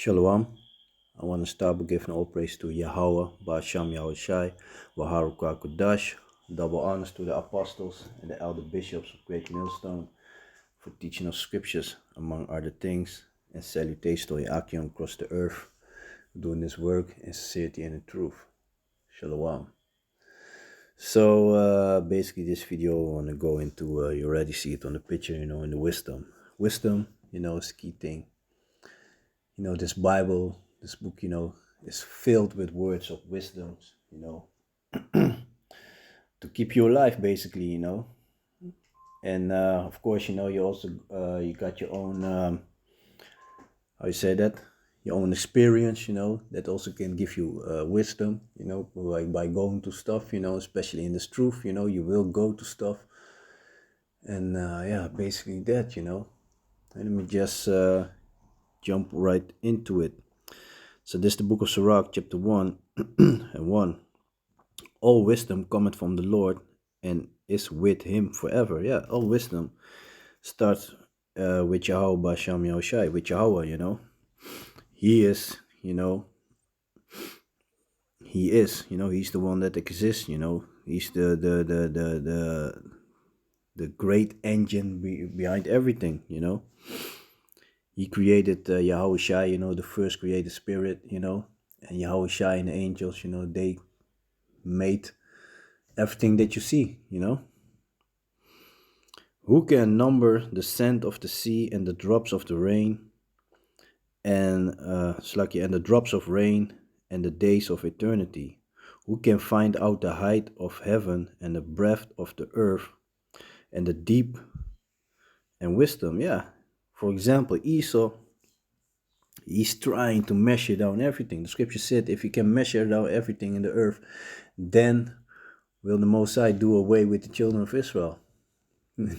Shalom. I want to start by giving all praise to Yahweh, Ba'asham Yahushai, Waharuka Kudash. Double honors to the apostles and the elder bishops of Great Millstone for teaching us scriptures, among other things. And salutations to Yakim across the earth, doing this work in sincerity and in truth. Shalom. So basically this video I want to go into, you already see it on the picture, in the wisdom. Wisdom, is the key thing. This Bible, this book, is filled with words of wisdom, to keep you alive, basically, And of course, you also, you got your own, how you say that? Your own experience, that also can give you wisdom, like by going to stuff, especially in this truth, you will go to stuff. And yeah, basically that, And let me just jump right into it. So this is the book of Sirach, chapter 1 and 1. All wisdom cometh from the Lord and is with him forever. Yeah, all wisdom starts with Yahweh Basham Yahushai, with Yahweh, He is, he is, he's the one that exists, He's the great engine behind everything, He created Yahushai, the first created spirit, and Yahushai and the angels, they made everything that you see, Who can number the sand of the sea and the drops of the rain, and and the drops of rain and the days of eternity? Who can find out the height of heaven and the breadth of the earth and the deep and wisdom? Yeah. For example, Esau, he's trying to measure down everything. The scripture said, if you can measure down everything in the earth, then will the Most High do away with the children of Israel.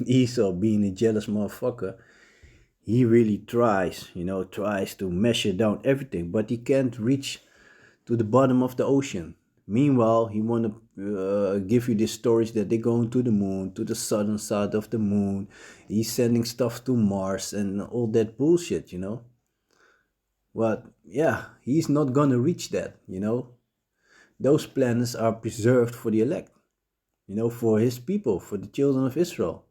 Esau, being a jealous motherfucker, he really tries to measure down everything, but he can't reach to the bottom of the ocean. Meanwhile, he want to give you these stories that they're going to the moon, to the southern side of the moon. He's sending stuff to Mars and all that bullshit, But yeah, he's not gonna reach that, Those planets are preserved for the elect, for his people, for the children of Israel.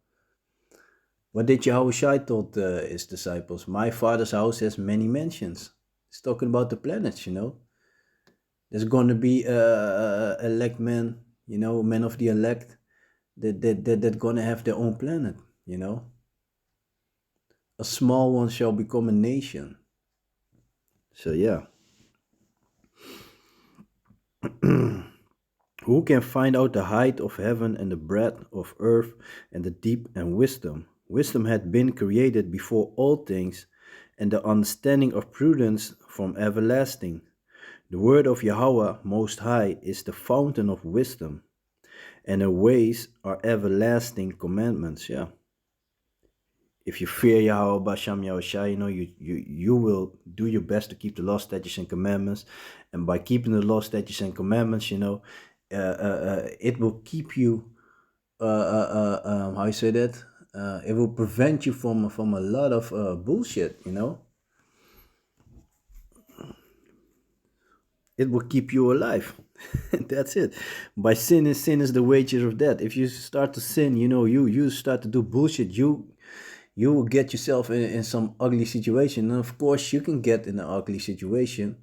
What did Yahushua told his disciples? My father's house has many mansions. He's talking about the planets, There's going to be elect men, men of the elect, that going to have their own planet, A small one shall become a nation. So yeah. Who can find out the height of heaven and the breadth of earth and the deep and wisdom? Wisdom had been created before all things, and the understanding of prudence from everlasting. The word of Yahweh Most High is the fountain of wisdom, and her ways are everlasting commandments. Yeah. If you fear Yahweh Basham Yahushai, you will do your best to keep the law, statutes, and commandments. And by keeping the law, statutes, and commandments, it will keep you, how you say that? It will prevent you from a lot of bullshit, It will keep you alive. That's it. By sin is the wages of death. If you start to sin, you start to do bullshit, you will get yourself in some ugly situation. And of course, you can get in an ugly situation,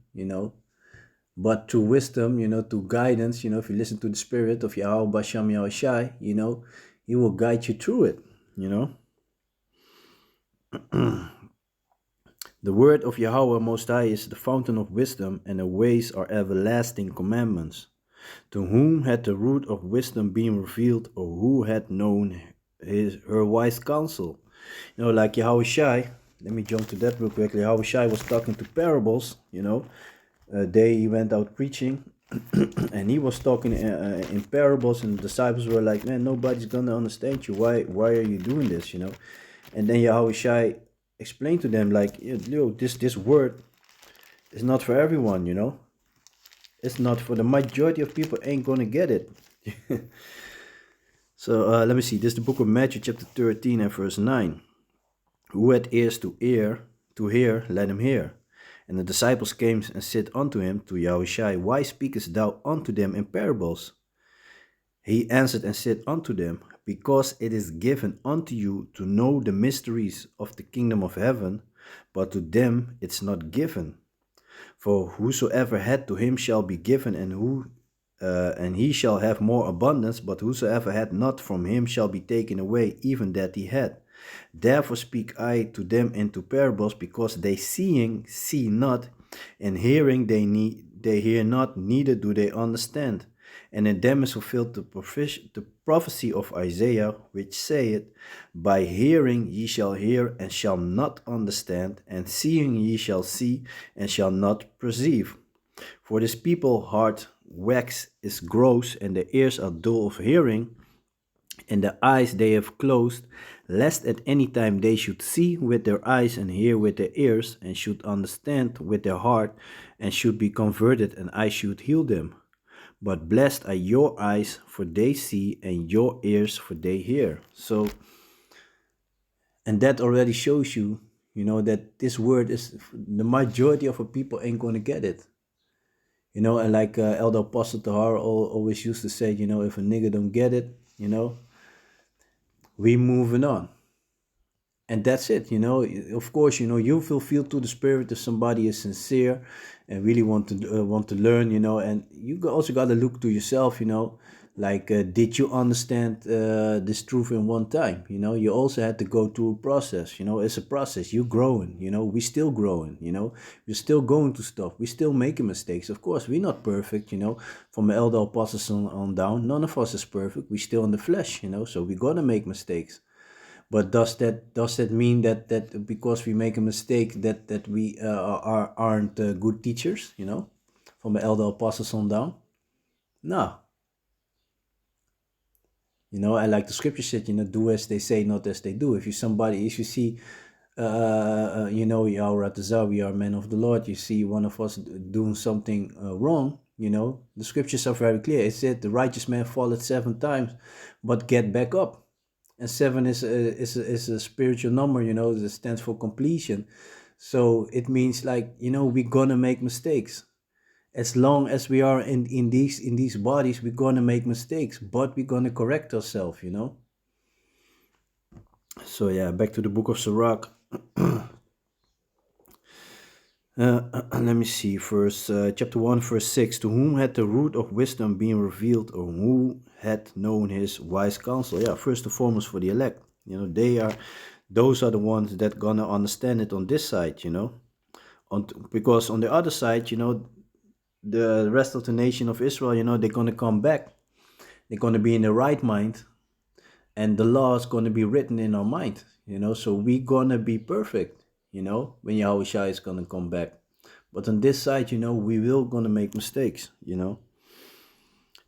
But through wisdom, through guidance, if you listen to the spirit of Yahweh Basham Yahushai, he will guide you through it, The word of Yahweh Most High is the fountain of wisdom, and the ways are everlasting commandments. To whom had the root of wisdom been revealed, or who had known her wise counsel? Like Yahushai, let me jump to that real quickly. Yahushai was talking to parables, A day he went out preaching, and he was talking in parables, and the disciples were like, man, nobody's gonna understand you. Why are you doing this, And then Yahushai explained to them, like, this word is not for everyone, It's not for the majority of people, ain't gonna get it. So let me see. This is the book of Matthew, chapter 13 and verse 9. Who had ears to hear, let him hear. And the disciples came and said unto him, to Yahushua, why speakest thou unto them in parables? He answered and said unto them, because it is given unto you to know the mysteries of the kingdom of heaven, but to them it's not given. For whosoever had, to him shall be given, and he shall have more abundance. But whosoever had not, from him shall be taken away even that he had. Therefore speak I to them into parables, because they seeing see not, and hearing they hear not, neither do they understand. And in them is fulfilled the prophecy of Isaiah, which saith, by hearing ye shall hear, and shall not understand, and seeing ye shall see, and shall not perceive. For this people heart wax is gross, and their ears are dull of hearing, and the eyes they have closed, lest at any time they should see with their eyes, and hear with their ears, and should understand with their heart, and should be converted, and I should heal them. But blessed are your eyes, for they see, and your ears, for they hear. So, and that already shows you, that this word is, the majority of the people ain't going to get it. And like Elder Apostle Tahar always used to say, if a nigga don't get it, we moving on. And that's it. Of course, you feel to the spirit if somebody is sincere and really want to learn, and you also got to look to yourself, like did you understand this truth in one time? You also had to go through a process. It's a process. You're growing. We still growing. We're still going to stuff. We're still making mistakes. Of course, we're not perfect. From elder apostles on down, none of us is perfect. We're still in the flesh. So we're gonna make mistakes. But does that mean that because we make a mistake that we aren't good teachers? From the elder apostles on down? No. I like the scripture said, do as they say, not as they do. If you see, Yahweh we are men of the Lord, you see one of us doing something wrong, the scriptures are very clear. It said the righteous man falleth 7 times, but get back up. And 7 is a spiritual number, that stands for completion. So it means like, we're gonna make mistakes. As long as we are in these bodies, we're gonna make mistakes, but we're gonna correct ourselves, So yeah, back to the book of Sirach. Let me see, chapter 1, verse 6. To whom had the root of wisdom been revealed, or who had known his wise counsel? Yeah, first and foremost for the elect. Those are the ones that gonna understand it on this side, because on the other side, the rest of the nation of Israel, they're gonna come back. They're gonna be in the right mind, and the law is gonna be written in our mind, so we're gonna be perfect, when Yahushua is gonna come back. But on this side, we will gonna make mistakes,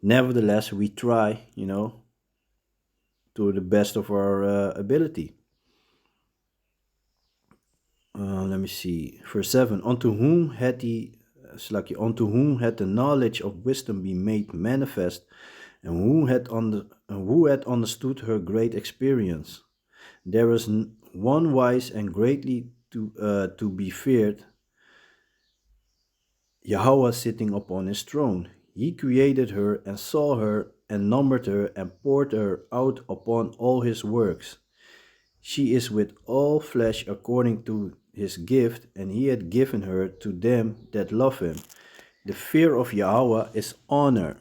Nevertheless, we try, to the best of our ability. Let me see. Verse 7. Unto whom had the knowledge of wisdom been made manifest, and who had understood her great experience? There is one wise and greatly to be feared, Yahweh sitting upon his throne. He created her and saw her and numbered her and poured her out upon all his works. She is with all flesh according to his gift, and he had given her to them that love him. The fear of Yahweh is honor.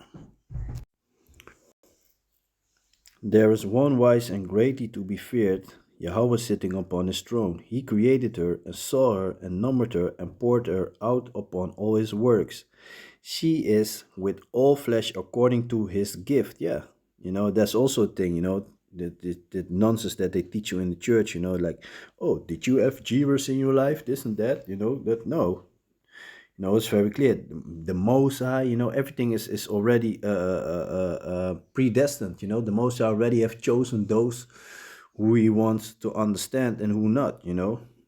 There is one wise and greatly to be feared, Yahweh sitting upon his throne. He created her and saw her and numbered her and poured her out upon all his works. She is with all flesh according to his gift. Yeah, that's also a thing, the nonsense that they teach you in the church, like, oh, did you have Jesus in your life, this and that, that no. It's very clear. The Most High, everything is already predestined. The Most High already have chosen those who He wants to understand and who not.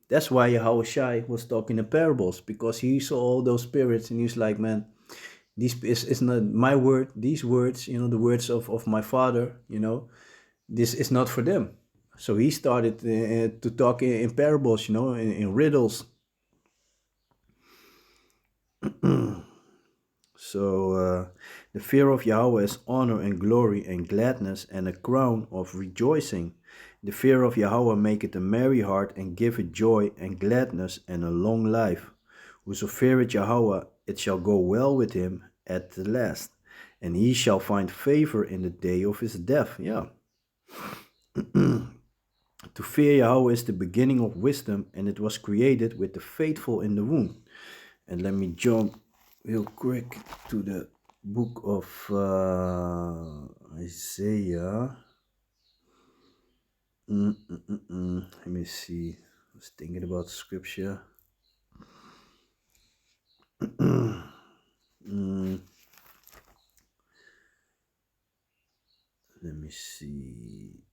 That's why Yahushua was talking in parables, because he saw all those spirits and he's like, man, this is not my word. These words, the words of my Father, this is not for them. So he started to talk in parables, in riddles. So, the fear of Yahweh is honor and glory and gladness and a crown of rejoicing. The fear of Yahweh maketh a merry heart and giveth joy and gladness and a long life. Whoso feareth Yahweh, it shall go well with him at the last, and he shall find favor in the day of his death. Yeah. To fear Yahweh is the beginning of wisdom, and it was created with the faithful in the womb. And let me jump real quick to the book of Isaiah. Let me see. I was thinking about scripture. Let me see.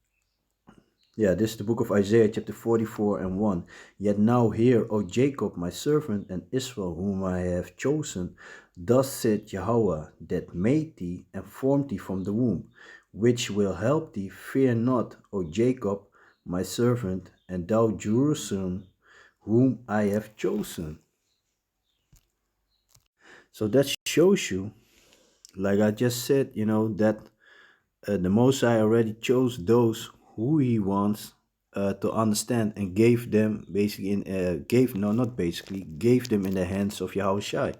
Yeah, this is the book of Isaiah, chapter 44 and 1. Yet now hear, O Jacob, my servant, and Israel, whom I have chosen. Thus said Yahweh, that made thee and formed thee from the womb, which will help thee. Fear not, O Jacob, my servant, and thou Jerusalem, whom I have chosen. So that shows you, like I just said, that the Most High already chose those who He wants to understand, and gave them basically gave no not basically gave them in the hands of Yahweh Shai.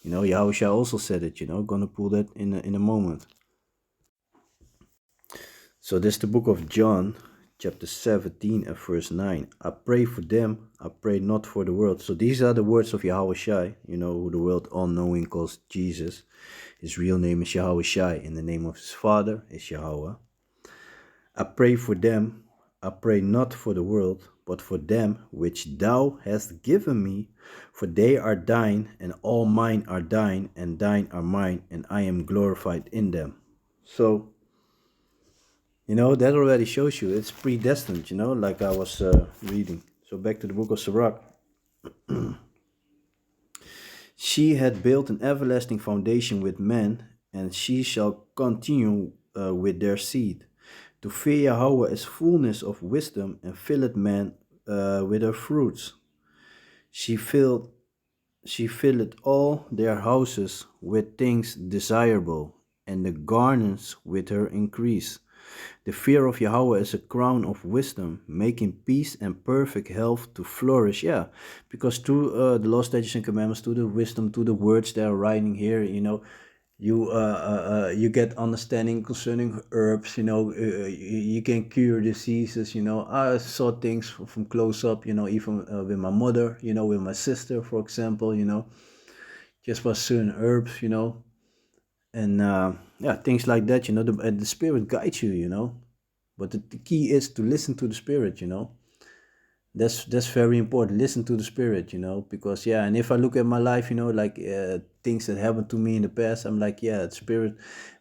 Yahweh Shai also said it. Gonna pull that in a moment. So this is the book of John, chapter 17 and verse 9. I pray for them, I pray not for the world. So these are the words of Yahweh Shai, who the world all-knowing calls Jesus. His real name is Yahweh Shai, and the name of his father is Yahweh. I pray for them, I pray not for the world, but for them which thou hast given me, for they are thine, and all mine are thine, and thine are mine, and I am glorified in them. So, that already shows you it's predestined, like I was reading. So back to the book of Sirach. She had built an everlasting foundation with men, and she shall continue with their seed. To fear Yahweh is fullness of wisdom, and filleth man with her fruits. She filleth all their houses with things desirable, and the gardens with her increase. The fear of Yahweh is a crown of wisdom, making peace and perfect health to flourish. Yeah, because through the law, statutes, and commandments, to the wisdom, to the words that are writing here, you get understanding concerning herbs. You can cure diseases. I saw things from close up. Even with my mother. With my sister, for example. Just by certain herbs. And yeah, things like that. The spirit guides you. But the key is to listen to the spirit. That's very important. Listen to the spirit, because yeah. And if I look at my life, like things that happened to me in the past, I'm like, yeah, the spirit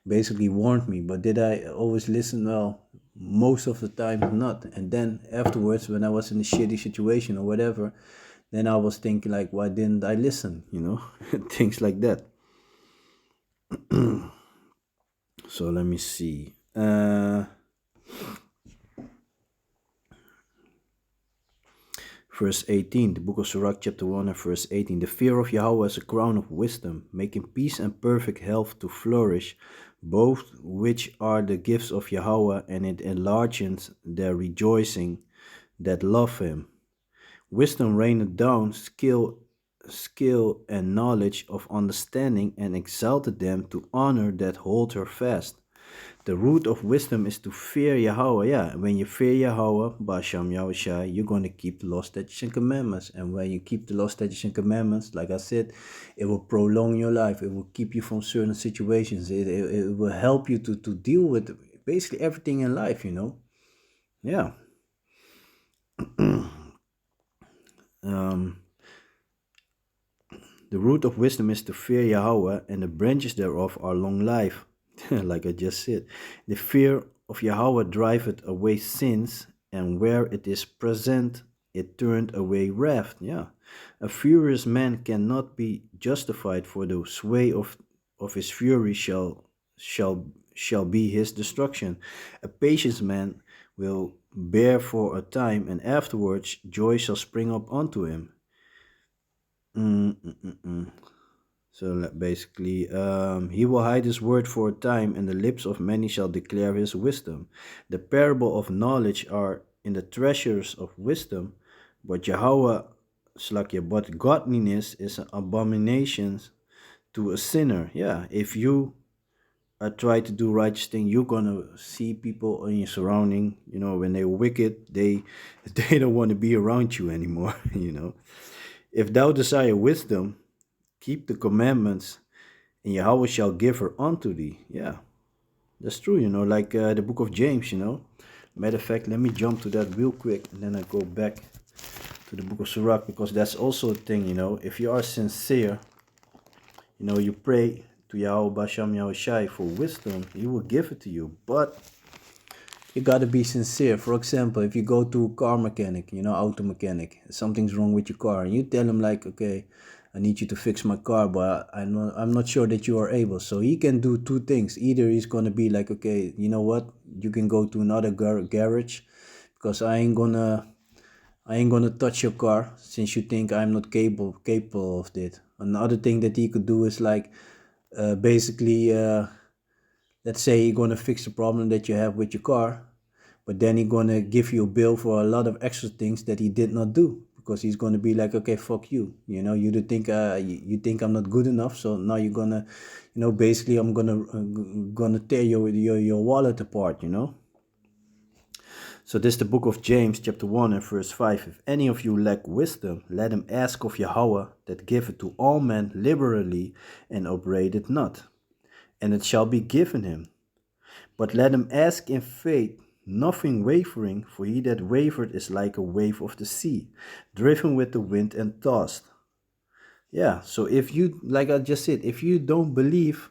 basically warned me. But did I always listen? Well, most of the time not. And then afterwards, when I was in a shitty situation or whatever, then I was thinking like, why didn't I listen? Things like that. So let me see. Verse 18, the book of Sirach, chapter 1 and verse 18. The fear of Yahweh is a crown of wisdom, making peace and perfect health to flourish, both which are the gifts of Yahweh, and it enlargens their rejoicing that love him. Wisdom raineth down skill and knowledge of understanding, and exalted them to honor that hold her fast. The root of wisdom is to fear Yahweh. Yeah, when you fear Yahweh, Basham Yahushai, you're going to keep the law, statutes, and commandments. And when you keep the law, statutes, and commandments, like I said, it will prolong your life. It will keep you from certain situations. It will help you to deal with basically everything in life, Yeah. The root of wisdom is to fear Yahweh, and the branches thereof are long life. Like I just said, the fear of Yahweh driveth away sins, and where it is present, it turned away wrath. Yeah, a furious man cannot be justified, for the sway of his fury shall be his destruction. A patient man will bear for a time, and afterwards joy shall spring up unto him. Mm-mm-mm. So basically, he will hide his word for a time, and the lips of many shall declare his wisdom. The parable of knowledge are in the treasures of wisdom, but Yahweh, Slakia, but godliness is an abomination to a sinner. Yeah, if you try to do righteous thing, you're gonna see people in your surrounding. You know, when they're wicked, they they don't want to be around you anymore. You know, if thou desire wisdom, keep the commandments, and Yahweh shall give her unto thee. Yeah, that's true. You know, like the book of James. You know, matter of fact, let me jump to that real quick, and then I go back to the book of Sirach, because that's also a thing. You know, if you are sincere, you know, you pray to Yahweh Basham Yahushai for wisdom, he will give it to you. But you gotta be sincere. For example, if you go to a car mechanic, you know, auto mechanic, something's wrong with your car, and you tell him like, okay, I need you to fix my car, but I'm not sure that you are able. So he can do two things. Either he's gonna be like, okay, you know what, you can go to another garage, because I ain't gonna touch your car since you think I'm not capable of it. Another thing that he could do is like, basically, let's say you're gonna fix the problem that you have with your car, but then he's gonna give you a bill for a lot of extra things that he did not do, because he's gonna be like, okay, fuck you. You know, you do think you think I'm not good enough, so now you're gonna, you know, basically I'm gonna tear your wallet apart. You know. So this is the book of James, chapter 1 and verse 5. If any of you lack wisdom, let him ask of Yahweh, that giveth to all men liberally, and upbraideth not, and it shall be given him. But let him ask in faith, nothing wavering, for he that wavered is like a wave of the sea, driven with the wind and tossed. Yeah, so if you, like I just said, if you don't believe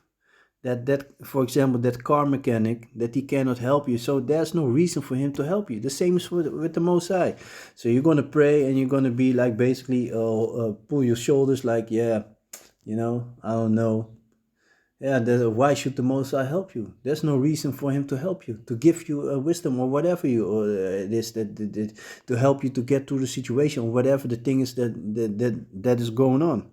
that for example, that car mechanic, that he cannot help you, so there's no reason for him to help you. The same is with the Most High. So you're gonna pray, and you're gonna be like, basically, pull your shoulders like, yeah, you know, I don't know. Yeah, why should the Most High help you? There's no reason for him to help you, to give you wisdom or whatever you it is that to help you to get through the situation, or whatever the thing is that is going on.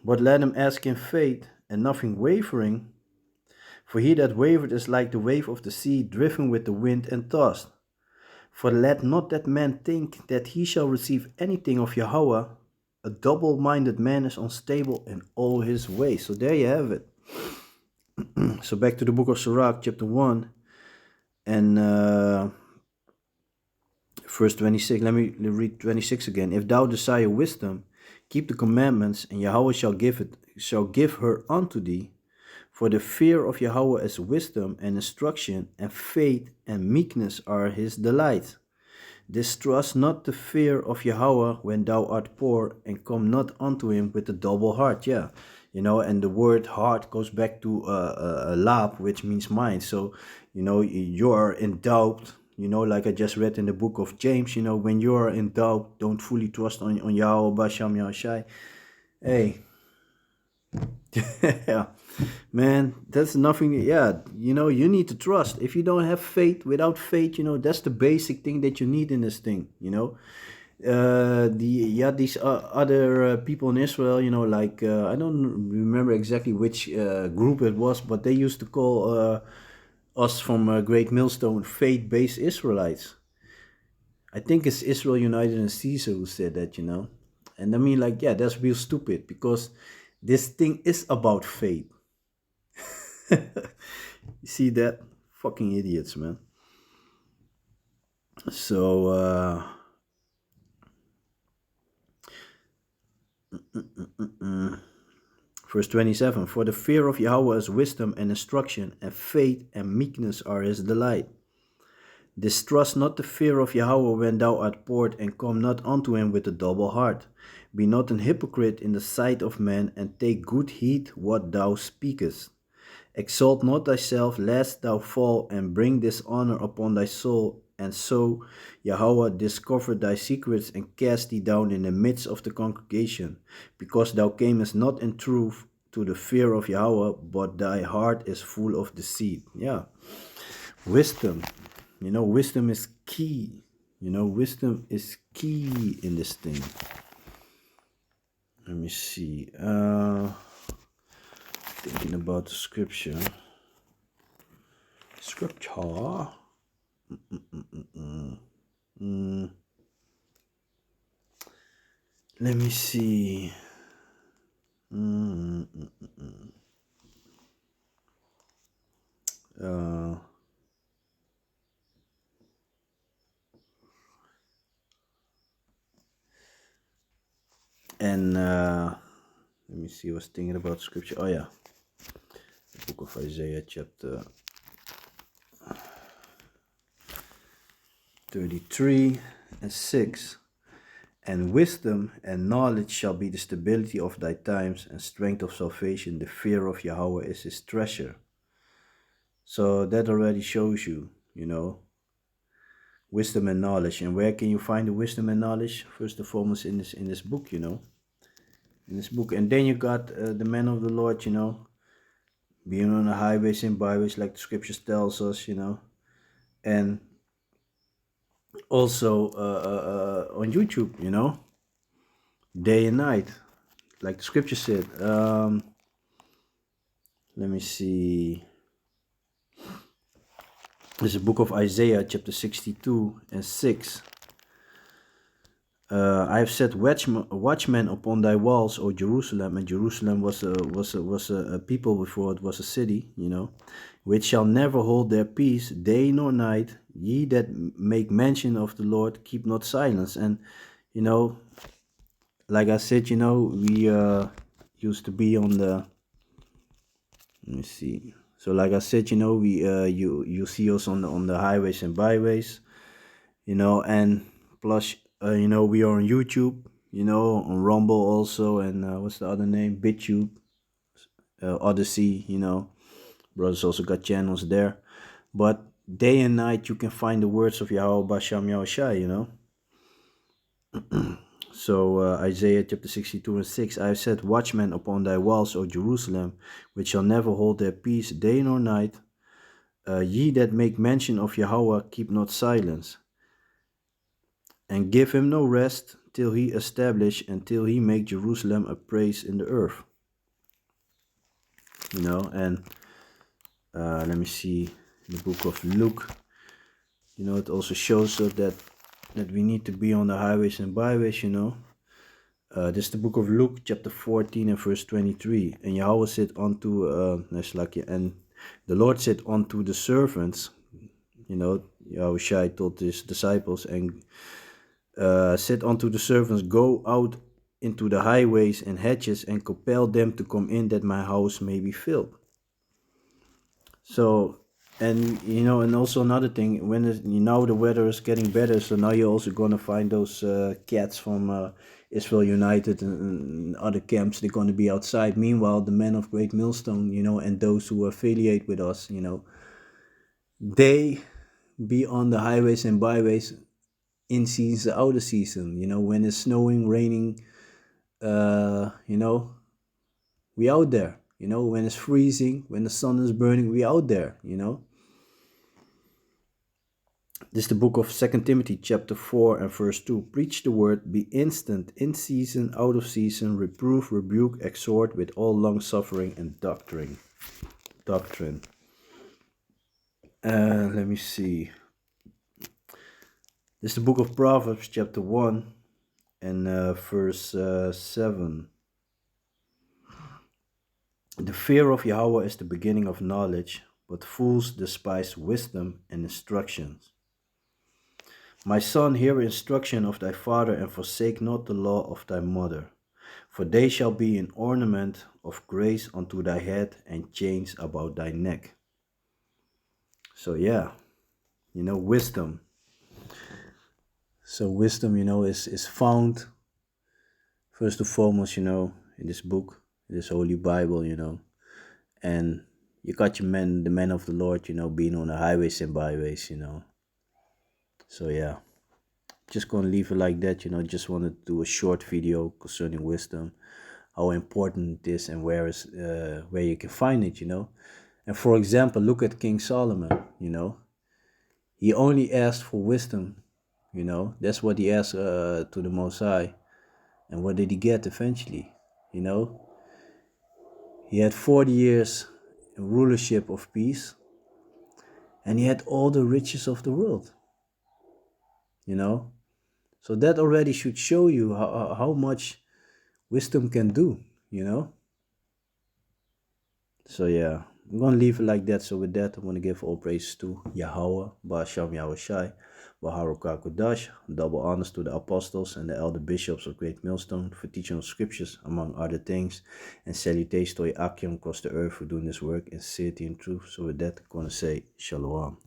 But let him ask in faith, and nothing wavering, for he that wavered is like the wave of the sea, driven with the wind and tossed. For let not that man think that he shall receive anything of Yahweh. A double-minded man is unstable in all his ways. So there you have it. So back to the book of Sirach, chapter 1, and verse 26. Let me read 26 again. If thou desire wisdom, keep the commandments, and Yahweh shall give her unto thee. For the fear of Yahweh is wisdom and instruction, and faith and meekness are his delight. Distrust not the fear of Yahweh when thou art poor, and come not unto him with a double heart. Yeah, you know, and the word heart goes back to lab, which means mind. So, you know, you are in doubt. You know, like I just read in the book of James, you know, when you are in doubt, don't fully trust on Yahweh Basham Yahushai. Hey, yeah, man, that's nothing. Yeah, you know, you need to trust. If you don't have faith, without faith, you know, that's the basic thing that you need in this thing. You know, these other people in Israel, you know, like I don't remember exactly which group it was, but they used to call us from Great Millstone faith-based Israelites. I think it's Israel United and Caesar who said that, you know. And I mean, like, yeah, that's real stupid, because this thing is about faith. You see that? Fucking idiots, man. So, verse 27, for the fear of Yahweh is wisdom and instruction, and faith and meekness are his delight. Distrust not the fear of Yahweh when thou art poor, and come not unto him with a double heart. Be not an hypocrite in the sight of men, and take good heed what thou speakest. Exalt not thyself, lest thou fall, and bring dishonor upon thy soul. And so Yahweh discover thy secrets, and cast thee down in the midst of the congregation, because thou camest not in truth to the fear of Yahweh, but thy heart is full of deceit. Yeah. Wisdom. You know, wisdom is key. You know, wisdom is key in this thing. Let me see. Thinking about the scripture. Scripture. Let me see. And let me see. I was thinking about scripture. Oh yeah, the book of Isaiah, chapter 33 and 6. And wisdom and knowledge shall be the stability of thy times, and strength of salvation. The fear of Yahweh is his treasure. So that already shows you, wisdom and knowledge. And where can you find the wisdom and knowledge? First and foremost in this book, in this book. And then you got the man of the Lord, being on the highways and byways, like the scriptures tells us, and also on YouTube, day and night, like the scripture said. Let me see. This is the book of Isaiah, chapter 62 and 6. I have set watchmen upon thy walls, O Jerusalem. And Jerusalem was a people before it was a city, which shall never hold their peace day nor night. Ye that make mention of the Lord, keep not silence. And like I said, we used to be on the. Let me see. So like I said, we you see us on the highways and byways, and plus we are on YouTube, on Rumble also, and what's the other name? BitTube, Odyssey, brothers also got channels there. But day and night you can find the words of Yahweh Basham Yahushai, So Isaiah chapter 62 and 6, I have set watchmen upon thy walls, O Jerusalem, which shall never hold their peace day nor night. Ye that make mention of Yahweh, keep not silence, and give him no rest till he establish and till he make Jerusalem a praise in the earth. And let me see, in the book of Luke, it also shows us that we need to be on the highways and byways, this is the book of Luke, chapter 14 and verse 23. And Yahweh said unto, and the Lord said unto the servants, Yahushai told his disciples, and said unto the servants, go out into the highways and hedges and compel them to come in, that my house may be filled. So, and and also another thing, when the weather is getting better, so now you're also gonna find those cats from Israel United and other camps. They're gonna be outside. Meanwhile, the men of Great Millstone, and those who affiliate with us, they be on the highways and byways in season, out of season. When it's snowing, raining, we out there. When it's freezing, when the sun is burning, we out there. This is the book of 2 Timothy chapter 4 and verse 2. Preach the word, be instant, in season, out of season, reprove, rebuke, exhort with all long suffering and doctrine. Let me see. This is the book of Proverbs chapter 1 and verse 7. The fear of Yahweh is the beginning of knowledge, but fools despise wisdom and instructions. My son, hear instruction of thy father, and forsake not the law of thy mother. For they shall be an ornament of grace unto thy head, and chains about thy neck. So yeah, wisdom. So wisdom, is found first and foremost, in this book, this holy Bible, and you got the men of the Lord, being on the highways and byways, So yeah, just gonna leave it like that, just wanted to do a short video concerning wisdom, how important it is, and where you can find it, And for example, look at King Solomon, he only asked for wisdom, that's what he asked to the Most High. And what did he get eventually? You know, he had 40 years rulership of peace, and he had all the riches of the world. You know, so that already should show you how much wisdom can do. You know, so yeah, I'm gonna leave it like that. So with that, I'm gonna give all praise to Yahweh, Ba'asham Yahushai, Baharuka Kudash, double honors to the apostles and the elder bishops of Great Millstone for teaching of scriptures, among other things, and salutations to Akim across the earth for doing this work in sincerity and truth. So with that, I'm gonna say Shalom.